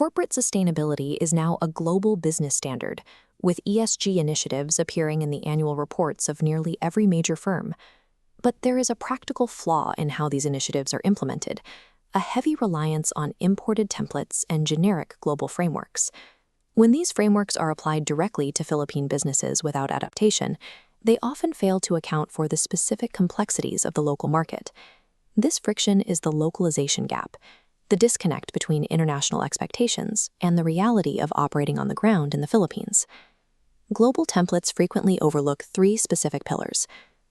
Corporate sustainability is now a global business standard, with ESG initiatives appearing in the annual reports of nearly every major firm. But there is a practical flaw in how these initiatives are implemented: a heavy reliance on imported templates and generic global frameworks. When these frameworks are applied directly to Philippine businesses without adaptation, they often fail to account for the specific complexities of the local market. This friction is the localization gap, the disconnect between international expectations and the reality of operating on the ground in the Philippines. Global templates frequently overlook three specific pillars: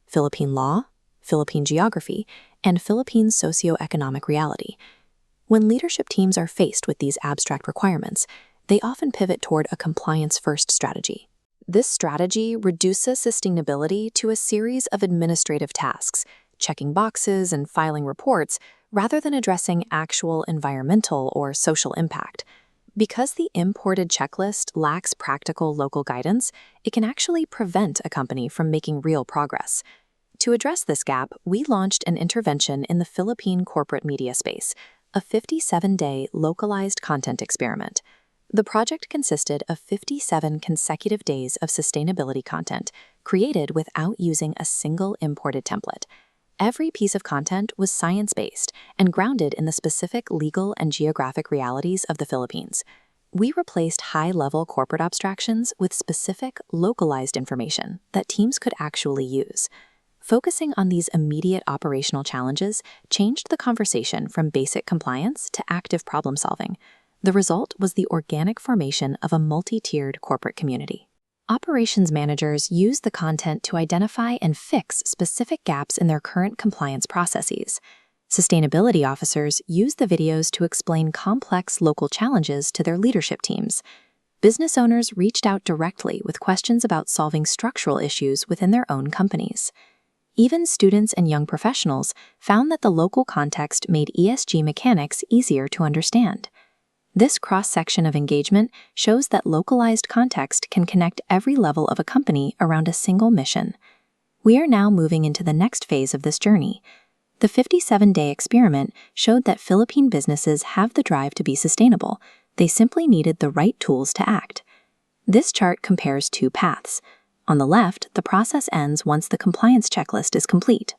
Philippine law, Philippine geography, and Philippine socioeconomic reality. When leadership teams are faced with these abstract requirements, they often pivot toward a compliance-first strategy. This strategy reduces sustainability to a series of administrative tasks, checking boxes and filing reports, rather than addressing actual environmental or social impact. Because the imported checklist lacks practical local guidance, it can actually prevent a company from making real progress. To address this gap, we launched an intervention in the Philippine corporate media space, a 57-day localized content experiment. The project consisted of 57 consecutive days of sustainability content, created without using a single imported template. Every piece of content was science-based and grounded in the specific legal and geographic realities of the Philippines. We replaced high-level corporate abstractions with specific, localized information that teams could actually use. Focusing on these immediate operational challenges changed the conversation from basic compliance to active problem-solving. The result was the organic formation of a multi-tiered corporate community. Operations managers use the content to identify and fix specific gaps in their current compliance processes. Sustainability officers use the videos to explain complex local challenges to their leadership teams. Business owners reached out directly with questions about solving structural issues within their own companies. Even students and young professionals found that the local context made ESG mechanics easier to understand. This cross-section of engagement shows that localized context can connect every level of a company around a single mission. We are now moving into the next phase of this journey. The 57-day experiment showed that Philippine businesses have the drive to be sustainable. They simply needed the right tools to act. This chart compares two paths. On the left, the process ends once the compliance checklist is complete.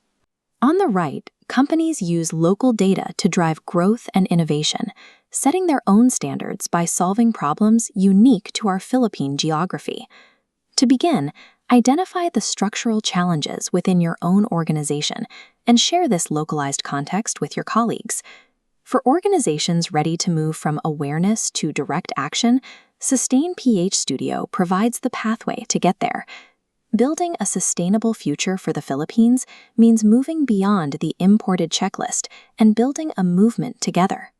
On the right, companies use local data to drive growth and innovation, setting their own standards by solving problems unique to our Philippine geography. To begin, identify the structural challenges within your own organization and share this localized context with your colleagues. For organizations ready to move from awareness to direct action, Sustain PH Studio provides the pathway to get there. Building a sustainable future for the Philippines means moving beyond the imported checklist and building a movement together.